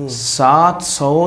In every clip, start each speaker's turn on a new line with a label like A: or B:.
A: 700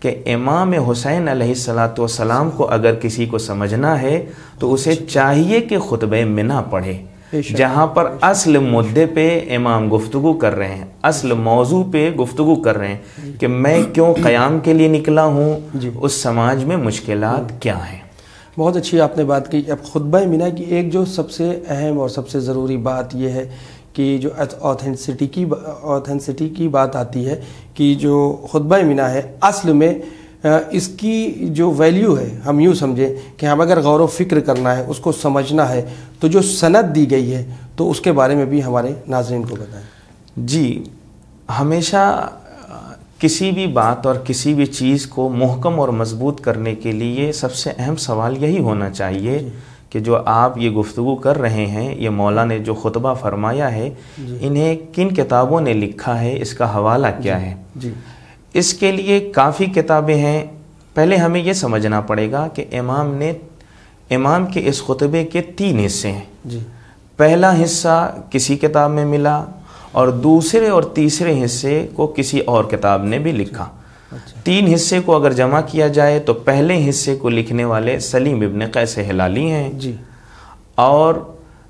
A: کہ امام حسین علیہ الصلوۃ والسلام کو اگر کسی کو سمجھنا ہے تو اسے چاہیے کہ خطبہ منا پڑھے، جہاں پر اصل مدعے پہ امام گفتگو کر رہے ہیں، اصل موضوع پہ گفتگو کر رہے ہیں کہ میں کیوں قیام کے لیے نکلا ہوں، اس سماج میں مشکلات کیا ہیں۔
B: بہت اچھی آپ نے بات کی۔ اب خطبہ منا کی ایک جو سب سے اہم اور سب سے ضروری بات یہ ہے کہ جو اوتھینسٹی کی بات آتی ہے کہ جو خطبہ منا ہے اصل میں اس کی جو ویلیو ہے، ہم یوں سمجھیں کہ ہم اگر غور و فکر کرنا ہے، اس کو سمجھنا ہے، تو جو سند دی گئی ہے تو اس کے بارے میں بھی ہمارے ناظرین کو بتائیں۔
A: جی، ہمیشہ کسی بھی بات اور کسی بھی چیز کو محکم اور مضبوط کرنے کے لیے سب سے اہم سوال یہی ہونا چاہیے کہ جو آپ یہ گفتگو کر رہے ہیں، یہ مولا نے جو خطبہ فرمایا ہے، انہیں کن کتابوں نے لکھا ہے، اس کا حوالہ کیا ہے۔ اس کے لیے کافی کتابیں ہیں۔ پہلے ہمیں یہ سمجھنا پڑے گا کہ امام کے اس خطبے کے 3 حصے ہیں۔ پہلا حصہ کسی کتاب میں ملا اور دوسرے اور تیسرے حصے کو کسی اور کتاب نے بھی لکھا۔ 3 حصے کو اگر جمع کیا جائے تو پہلے حصے کو لکھنے والے سلیم ابن قیس ہلالی ہیں، اور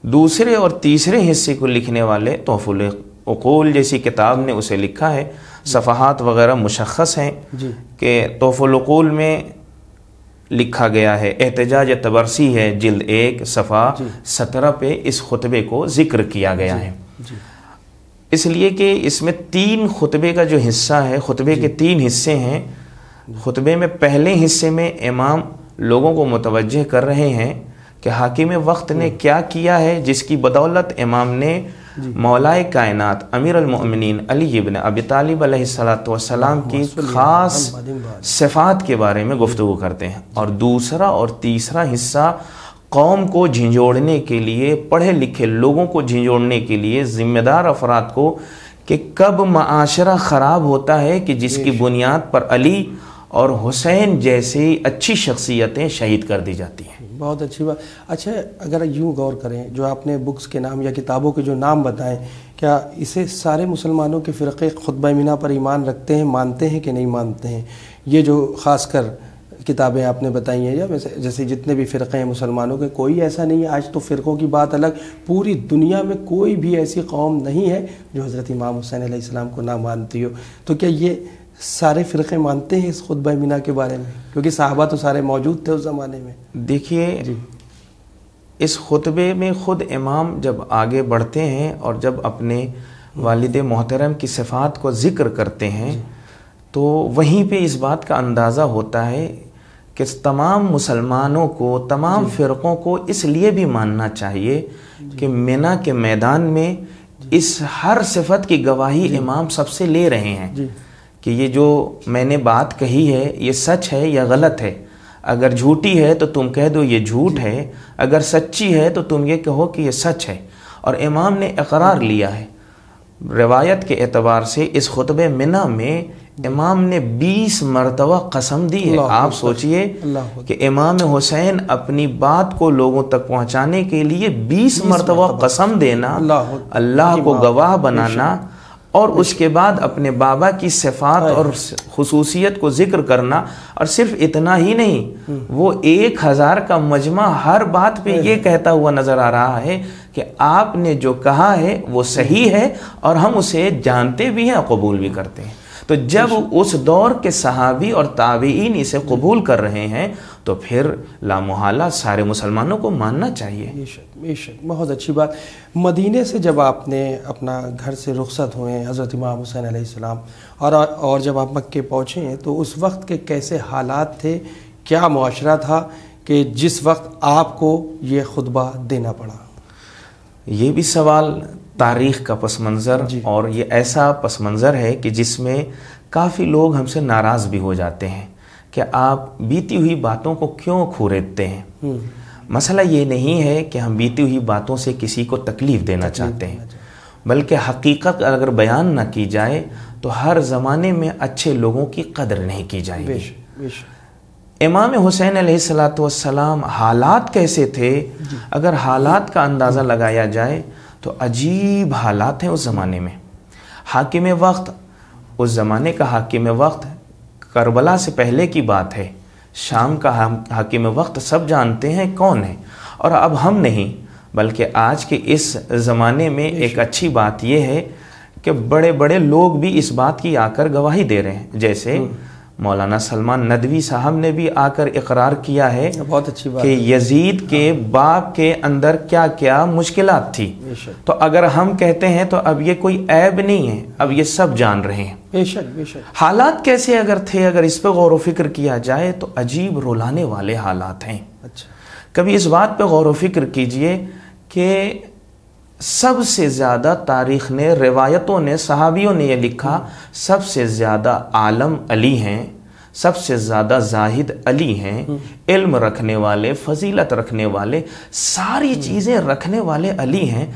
A: دوسرے اور تیسرے حصے کو لکھنے والے تحفۃ العقول جیسی کتاب نے اسے لکھا ہے۔ صفحات وغیرہ مشخص ہیں کہ تحفۃ العقول میں لکھا گیا ہے، احتجاج طبرسی ہے، جلد 1 صفحہ 17 پہ اس خطبے کو ذکر کیا گیا ہے۔ اس لیے کہ اس میں 3 خطبے کا جو حصہ ہے، خطبے کے 3 حصے ہیں۔ خطبے میں پہلے حصے میں امام لوگوں کو متوجہ کر رہے ہیں کہ حاکم وقت نے کیا کیا ہے، جس کی بدولت امام نے مولائے کائنات امیر المؤمنین علی ابن ابی طالب علیہ الصلوۃ والسلام کی خاص صفات کے بارے میں گفتگو کرتے ہیں۔ اور دوسرا اور تیسرا حصہ قوم کو جھنجھوڑنے کے لیے، پڑھے لکھے لوگوں کو جھنجھوڑنے کے لیے، ذمہ دار افراد کو، کہ کب معاشرہ خراب ہوتا ہے کہ جس کی بنیاد پر علی اور حسین جیسی اچھی شخصیتیں شہید کر دی جاتی ہیں۔
B: بہت اچھی بات۔ اچھا، اگر یوں غور کریں، جو آپ نے بکس کے نام یا کتابوں کے جو نام بتائیں، کیا اسے سارے مسلمانوں کے فرقے خطبہ منا پر ایمان رکھتے ہیں، مانتے ہیں کہ نہیں مانتے ہیں؟ یہ جو خاص کر کتابیں آپ نے بتائی ہیں، یا جیسے جتنے بھی فرقے ہیں مسلمانوں کے، کوئی ایسا نہیں ہے، آج تو فرقوں کی بات الگ، پوری دنیا میں کوئی بھی ایسی قوم نہیں ہے جو حضرت امام حسین علیہ السلام کو نہ مانتی ہو۔ تو کیا یہ سارے فرقے مانتے ہیں اس خطبہ منا کے بارے میں؟ کیونکہ صحابہ تو سارے موجود تھے اس زمانے میں۔
A: دیکھیے، اس خطبے میں خود امام جب آگے بڑھتے ہیں اور جب اپنے والد محترم کی صفات کو ذکر کرتے ہیں تو وہیں پہ اس بات کا اندازہ ہوتا ہے کہ تمام مسلمانوں کو، تمام فرقوں کو اس لیے بھی ماننا چاہیے کہ منا کے میدان میں اس ہر صفت کی گواہی امام سب سے لے رہے ہیں کہ یہ جو میں نے بات کہی ہے یہ سچ ہے یا غلط ہے۔ اگر جھوٹی ہے تو تم کہہ دو یہ جھوٹ ہے، اگر سچی ہے تو تم یہ کہو کہ یہ سچ ہے۔ اور امام نے اقرار لیا ہے۔ روایت کے اعتبار سے اس خطبہ منا میں امام نے 20 مرتبہ قسم دی ہے۔ آپ سوچئے کہ امام حسین اپنی بات کو لوگوں تک پہنچانے کے لیے 20 مرتبہ قسم دینا، اللہ کو گواہ بنانا، اور اس کے بعد اپنے بابا کی صفات اور خصوصیت کو ذکر کرنا۔ اور صرف اتنا ہی نہیں، وہ 1000 کا مجمع ہر بات پہ یہ کہتا ہوا نظر آ رہا ہے کہ آپ نے جو کہا ہے وہ صحیح ہے اور ہم اسے جانتے بھی ہیں اور قبول بھی کرتے ہیں۔ تو جب اس دور کے صحابی اور تابعین اسے قبول کر رہے ہیں تو پھر لامحالہ سارے مسلمانوں کو ماننا چاہیے۔
B: بے شک، بہت اچھی بات۔ مدینے سے جب آپ نے اپنا گھر سے رخصت ہوئے حضرت امام حسین علیہ السلام، اور جب آپ مکے پہنچے ہیں تو اس وقت کے کیسے حالات تھے، کیا معاشرہ تھا کہ جس وقت آپ کو یہ خطبہ دینا پڑا؟
A: یہ بھی سوال تاریخ کا پس منظر، اور یہ ایسا پس منظر ہے کہ جس میں کافی لوگ ہم سے ناراض بھی ہو جاتے ہیں کہ آپ بیتی ہوئی باتوں کو کیوں کھوریدتے ہیں۔ مسئلہ یہ نہیں ہے کہ ہم بیتی ہوئی باتوں سے کسی کو تکلیف دینا چاہتے ہیں، بلکہ حقیقت اگر بیان نہ کی جائے تو ہر زمانے میں اچھے لوگوں کی قدر نہیں کی جائے گی۔ امام حسین علیہ السلام حالات کیسے تھے؟ اگر حالات کا اندازہ لگایا جائے تو عجیب حالات ہیں اس زمانے میں۔ حاکم وقت، اس زمانے کا حاکم وقت کربلا سے پہلے کی بات ہے، شام کا حاکم وقت سب جانتے ہیں کون ہے، اور اب ہم نہیں بلکہ آج کے اس زمانے میں ایک اچھی بات یہ ہے کہ بڑے بڑے لوگ بھی اس بات کی آ کر گواہی دے رہے ہیں، جیسے مولانا سلمان ندوی صاحب نے بھی آ کر اقرار کیا ہے
B: بہت اچھی بات
A: کہ یزید کے باپ کے اندر کیا کیا مشکلات تھی، تو اگر ہم کہتے ہیں تو اب یہ کوئی عیب نہیں ہے، اب یہ سب جان رہے ہیں۔
B: بے شک بے شک۔
A: حالات کیسے اگر تھے، اگر اس پہ غور و فکر کیا جائے تو عجیب رلانے والے حالات ہیں۔
B: اچھا،
A: کبھی اس بات پہ غور و فکر کیجئے کہ سب سے زیادہ تاریخ نے، روایتوں نے، صحابیوں نے یہ لکھا، سب سے زیادہ عالم علی ہیں، سب سے زیادہ زاہد علی ہیں، علم رکھنے والے، فضیلت رکھنے والے، ساری چیزیں رکھنے والے علی ہیں،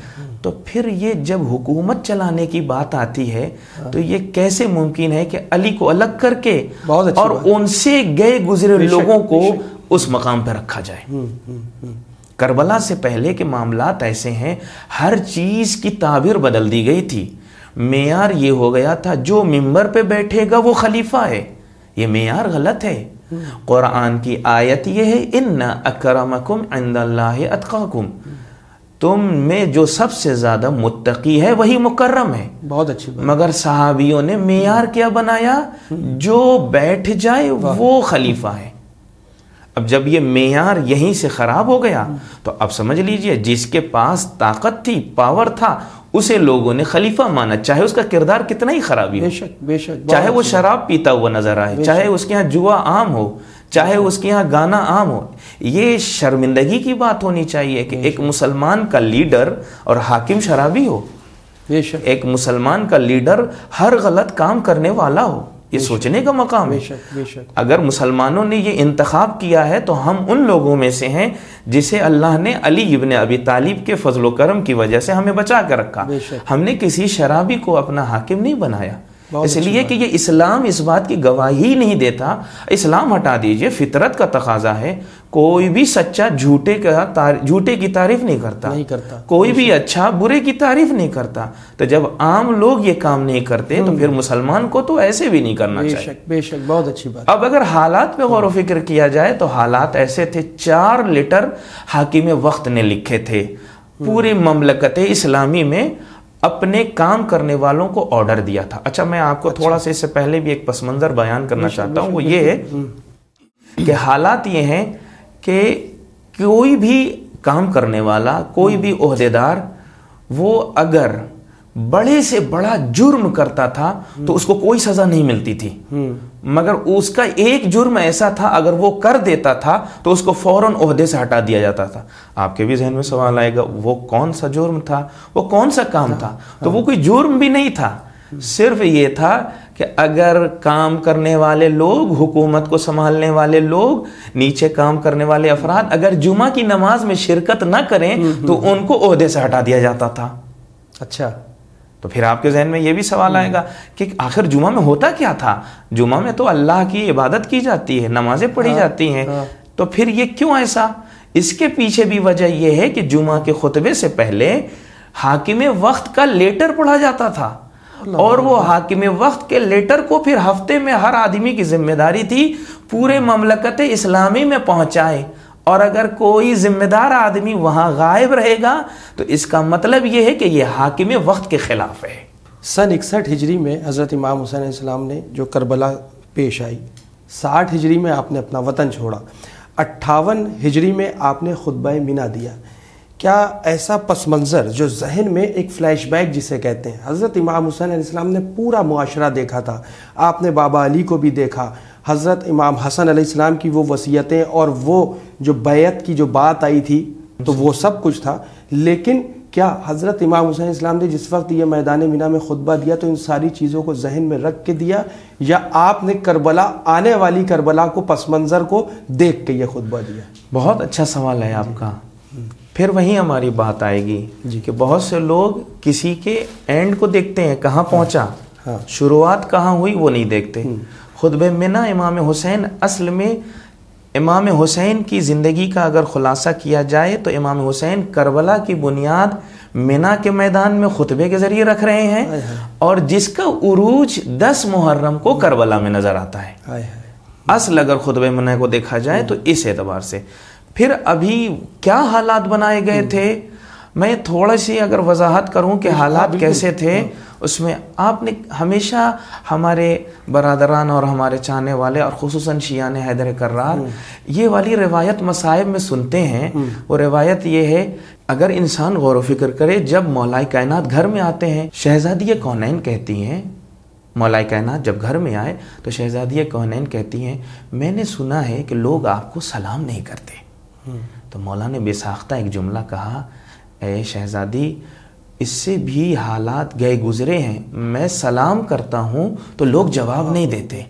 A: تو پھر یہ جب حکومت چلانے کی بات آتی ہے تو یہ کیسے ممکن ہے کہ علی کو الگ کر کے اور ان سے گئے گزرے لوگوں کو اس مقام پہ رکھا جائے؟ کربلا سے پہلے کے معاملات ایسے ہیں، ہر چیز کی تعبیر بدل دی گئی تھی، معیار یہ ہو گیا تھا جو ممبر پہ بیٹھے گا وہ خلیفہ ہے، یہ معیار غلط ہے۔ قرآن کی آیت یہ ہے ان اکرمکم عند اللہ اتقاکم، تم میں جو سب سے زیادہ متقی ہے وہی مکرم ہے۔
B: بہت اچھی بات۔
A: مگر صحابیوں نے معیار کیا بنایا؟ جو بیٹھ جائے وہ خلیفہ ہے۔ اب جب یہ معیار یہیں سے خراب ہو گیا تو اب سمجھ لیجئے جس کے پاس طاقت تھی، پاور تھا، اسے لوگوں نے خلیفہ مانا، چاہے اس کا کردار کتنا ہی خرابی ہو،
B: بے شک بے شک،
A: چاہے وہ شراب پیتا ہوا نظر آئے، چاہے اس کے ہاں جوا عام ہو، چاہے اس کے ہاں گانا عام ہو۔ یہ شرمندگی کی بات ہونی چاہیے کہ ایک مسلمان کا لیڈر اور حاکم شرابی ہو،
B: بے شک،
A: ایک مسلمان کا لیڈر ہر غلط کام کرنے والا ہو، یہ سوچنے کا مقام ہے۔
B: بے شک۔
A: اگر مسلمانوں نے یہ انتخاب کیا ہے تو ہم ان لوگوں میں سے ہیں جسے اللہ نے علی ابن ابی طالب کے فضل و کرم کی وجہ سے ہمیں بچا کر رکھا۔ ہم نے کسی شرابی کو اپنا حاکم نہیں بنایا، اس لیے کہ یہ اسلام اس بات کی گواہی نہیں دیتا۔ اسلام ہٹا دیجئے، فطرت کا تقاضا ہے، کوئی بھی سچا جھوٹے کی تعریف نہیں کرتا، کوئی بھی اچھا برے کی تعریف نہیں کرتا۔ تو جب عام لوگ یہ کام نہیں کرتے تو پھر مسلمان کو تو ایسے بھی نہیں کرنا چاہیے۔
B: بے شک، بہت اچھی بات۔
A: اب اگر حالات پہ غور و فکر کیا جائے تو حالات ایسے تھے، 4 لیٹر حاکم وقت نے لکھے تھے، پوری مملکت اسلامی میں اپنے کام کرنے والوں کو آرڈر دیا تھا۔ اچھا، میں آپ کو تھوڑا سا اس سے پہلے بھی ایک پس منظر بیان کرنا چاہتا ہوں، وہ یہ ہے کہ حالات یہ ہیں کہ کوئی بھی کام کرنے والا، کوئی بھی عہدیدار، وہ اگر بڑے سے بڑا جرم کرتا تھا تو اس کو کوئی سزا نہیں ملتی تھی، مگر اس کا ایک جرم ایسا تھا اگر وہ کر دیتا تھا تو اس کو فوراً عہدے سے ہٹا دیا جاتا تھا۔ آپ کے بھی ذہن میں سوال آئے گا، وہ کون سا جرم تھا، وہ کون سا کام تھا؟ تو وہ کوئی جرم بھی نہیں تھا، صرف یہ تھا کہ اگر کام کرنے والے لوگ، حکومت کو سنبھالنے والے لوگ، نیچے کام کرنے والے افراد اگر جمعہ کی نماز میں شرکت نہ کریں تو ان کو عہدے سے ہٹا دیا جاتا تھا۔
B: اچھا،
A: تو پھر آپ کے ذہن میں یہ بھی سوال آئے گا کہ آخر جمعہ میں ہوتا کیا تھا؟ جمعہ میں تو اللہ کی عبادت کی جاتی ہے، نمازیں پڑھی جاتی ہیں، تو پھر یہ کیوں ایسا؟ اس کے پیچھے بھی وجہ یہ ہے کہ جمعہ کے خطبے سے پہلے حاکم وقت کا لیٹر پڑھا جاتا تھا، اور وہ حاکم وقت کے لیٹر کو پھر ہفتے میں ہر آدمی کی ذمہ داری تھی پورے مملکت اسلامی میں پہنچائے، اور اگر کوئی ذمہ دار آدمی وہاں غائب رہے گا تو اس کا مطلب یہ ہے کہ یہ حاکم وقت کے خلاف ہے۔
B: سن 61 ہجری میں حضرت امام حسین علیہ السلام نے جو کربلا پیش آئی، 60 ہجری میں آپ نے اپنا وطن چھوڑا، 58 ہجری میں آپ نے خطبہ مینا دیا۔ کیا ایسا پس منظر جو ذہن میں ایک فلیش بیک جسے کہتے ہیں، حضرت امام حسین علیہ السلام نے پورا معاشرہ دیکھا تھا، آپ نے بابا علی کو بھی دیکھا، حضرت امام حسن علیہ السلام کی وہ وصیتیں اور وہ جو بیعت کی جو بات آئی تھی تو وہ سب کچھ تھا، لیکن کیا حضرت امام حسین علیہ السلام نے جس وقت یہ میدان مینا میں خطبہ دیا تو ان ساری چیزوں کو ذہن میں رکھ کے دیا، یا آپ نے کربلا، آنے والی کربلا کو، پس منظر کو دیکھ کے یہ خطبہ دیا؟
A: بہت اچھا سوال ہے آپ کا۔ پھر وہیں ہماری بات آئے گی کہ بہت سے لوگ کسی کے اینڈ کو دیکھتے ہیں، کہاں پہنچا، شروعات کہاں ہوئی وہ نہیں دیکھتے۔ خطبہ مینا امام حسین، اصل میں امام حسین کی زندگی کا اگر خلاصہ کیا جائے تو امام حسین کربلا کی بنیاد مینا کے میدان میں خطبے کے ذریعے رکھ رہے ہیں اور جس کا عروج 10 محرم کو کربلا میں نظر آتا ہے. اصل اگر خطبہ مینا کو دیکھا جائے تو اس اعتبار سے. پھر ابھی کیا حالات بنائے گئے تھے، میں تھوڑا سی اگر وضاحت کروں کہ حالات کیسے تھے. اس میں آپ نے ہمیشہ ہمارے برادران اور ہمارے چاہنے والے اور خصوصاً شیعان حیدر کرار یہ والی روایت مصائب میں سنتے ہیں. وہ روایت یہ ہے، اگر انسان غور و فکر کرے، جب مولا کائنات گھر میں آتے ہیں، شہزادی کونین کہتی ہیں، مولا کائنات جب گھر میں آئے تو شہزادی کونین کہتی ہیں میں نے سنا ہے کہ لوگ آپ کو سلام نہیں کرتے. تو مولا نے بے ساختہ ایک جملہ کہا، اے شہزادی اس سے بھی حالات گئے گزرے ہیں، میں سلام کرتا ہوں تو لوگ جواب نہیں دیتے.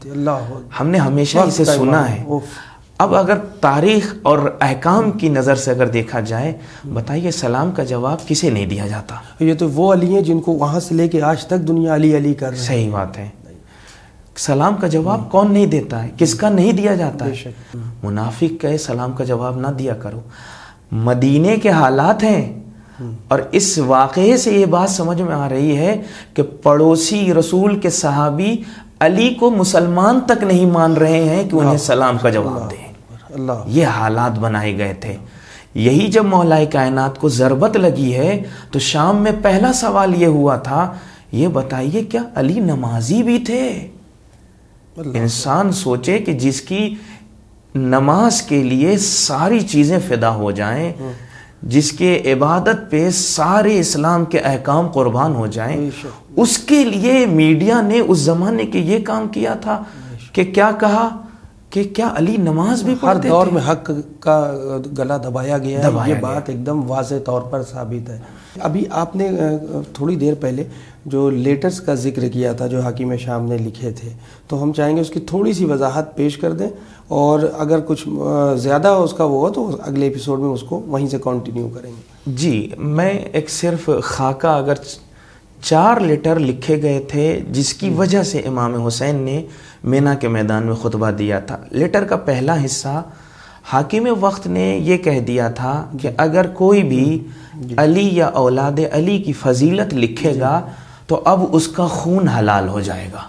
A: ہم نے ہمیشہ اسے سنا ہے. اب اگر تاریخ اور احکام کی نظر سے اگر دیکھا جائے، بتائیے سلام کا جواب کسے نہیں دیا جاتا؟
B: یہ تو وہ علی ہیں جن کو وہاں سے لے کے آج تک دنیا علی علی کر رہی ہے.
A: صحیح بات ہے. سلام کا جواب کون نہیں دیتا ہے؟ کس کا نہیں دیا جاتا ہے؟ منافق کہے سلام کا جواب نہ دیا کرو. مدینے کے حالات ہیں اور اس واقعے سے یہ بات سمجھ میں آ رہی ہے کہ پڑوسی رسول کے صحابی علی کو مسلمان تک نہیں مان رہے ہیں کہ انہیں سلام کا جواب دیں. یہ حالات بنائے گئے تھے. یہی جب مولا کائنات کو ضربت لگی ہے تو شام میں پہلا سوال یہ ہوا تھا، یہ بتائیے کیا علی نمازی بھی تھے؟ انسان سوچے کہ جس کی نماز کے لیے ساری چیزیں فدا ہو جائیں، جس کے عبادت پہ سارے اسلام کے احکام قربان ہو جائیں، اس کے لیے میڈیا نے اس زمانے کے یہ کام کیا تھا کہ کیا کہا کہ کیا علی نماز بھی پڑھتے تھے؟
B: ہر دور میں حق کا گلا دبایا گیا ہے. یہ بات ایک دم واضح طور پر ثابت ہے. ابھی آپ نے تھوڑی دیر پہلے جو لیٹرز کا ذکر کیا تھا جو حکیم شام نے لکھے تھے، تو ہم چاہیں گے اس کی تھوڑی سی وضاحت پیش کر دیں، اور اگر کچھ زیادہ اس کا وہ ہو تو اگلے ایپیسوڈ میں اس کو وہیں سے کنٹینیو کریں گے.
A: جی، میں ایک صرف خاکہ اگر 4 لیٹر لکھے گئے تھے جس کی وجہ سے امام حسین نے مینا کے میدان میں خطبہ دیا تھا. لیٹر کا پہلا حصہ حاکم وقت نے یہ کہہ دیا تھا کہ اگر کوئی بھی علی یا اولاد علی کی فضیلت لکھے گا تو اب اس کا خون حلال ہو جائے گا.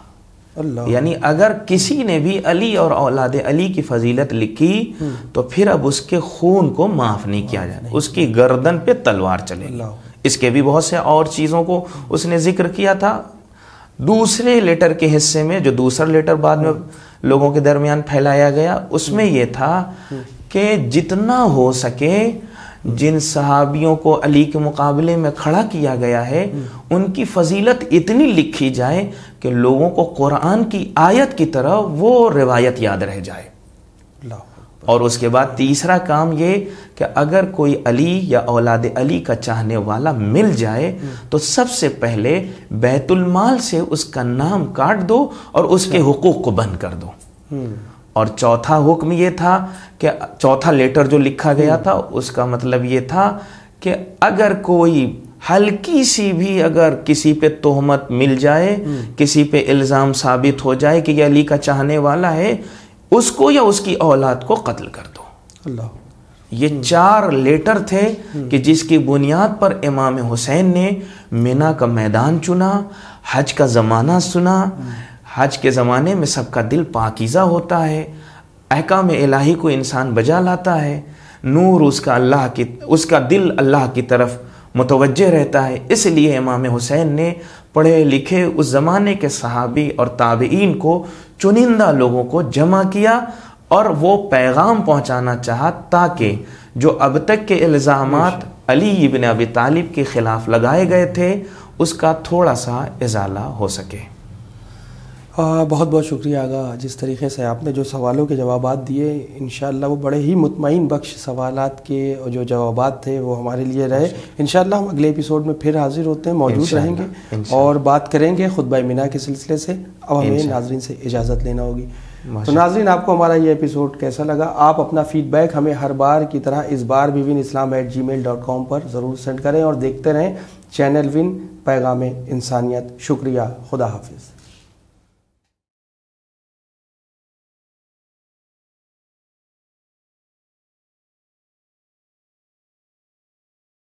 A: یعنی اگر کسی نے بھی علی اور اولاد علی کی فضیلت لکھی تو پھر اب اس کے خون کو معاف نہیں کیا جائے، اس کی گردن پہ تلوار چلے گی. اس کے بھی بہت سے اور چیزوں کو اس نے ذکر کیا تھا. دوسرے لیٹر کے حصے میں جو دوسرا لیٹر بعد میں لوگوں کے درمیان پھیلایا گیا، اس میں یہ تھا کہ جتنا ہو سکے جن صحابیوں کو علی کے مقابلے میں کھڑا کیا گیا ہے ان کی فضیلت اتنی لکھی جائے کہ لوگوں کو قرآن کی آیت کی طرح وہ روایت یاد رہ جائے. اور اس کے بعد تیسرا کام یہ کہ اگر کوئی علی یا اولاد علی کا چاہنے والا مل جائے تو سب سے پہلے بیت المال سے اس کا نام کاٹ دو اور اس کے حقوق کو بند کر دو. اور چوتھا حکم یہ تھا کہ چوتھا لیٹر جو لکھا گیا تھا اس کا مطلب یہ تھا کہ اگر کوئی ہلکی سی بھی اگر کسی پہ تہمت مل جائے، کسی پہ الزام ثابت ہو جائے کہ یہ علی کا چاہنے والا ہے، اس کو یا اس کی اولاد کو قتل کر دو. یہ 4 لیٹر تھے کہ جس کی بنیاد پر امام حسین نے مینا کا میدان چنا، حج کا زمانہ سنا. حج کے زمانے میں سب کا دل پاکیزہ ہوتا ہے، احکام الہی کو انسان بجا لاتا ہے، نور اس کا دل اللہ کی طرف متوجہ رہتا ہے. اس لیے امام حسین نے پڑھے لکھے اس زمانے کے صحابی اور تابعین کو، چنندہ لوگوں کو جمع کیا اور وہ پیغام پہنچانا چاہا تاکہ جو اب تک کے الزامات علی ابن ابی طالب کے خلاف لگائے گئے تھے اس کا تھوڑا سا ازالہ ہو سکے.
B: بہت بہت شکریہ آغا. جس طریقے سے آپ نے جو سوالوں کے جوابات دیے، انشاءاللہ وہ بڑے ہی مطمئن بخش سوالات کے جو جوابات تھے وہ ہمارے لیے رہے. انشاءاللہ ہم اگلے ایپیسوڈ میں پھر حاضر ہوتے ہیں، موجود رہیں گے اور بات کریں گے خطبہ مینا کے سلسلے سے. اب ہمیں ناظرین سے اجازت لینا ہوگی. تو ناظرین، آپ کو ہمارا یہ ایپیسوڈ کیسا لگا؟ آپ اپنا فیڈ بیک ہمیں ہر بار کی طرح اس بار بھی winislam@gmail.com پر ضرور سینڈ کریں اور دیکھتے رہیں چینل ون پیغام انسانیت. شکریہ. خدا حافظ.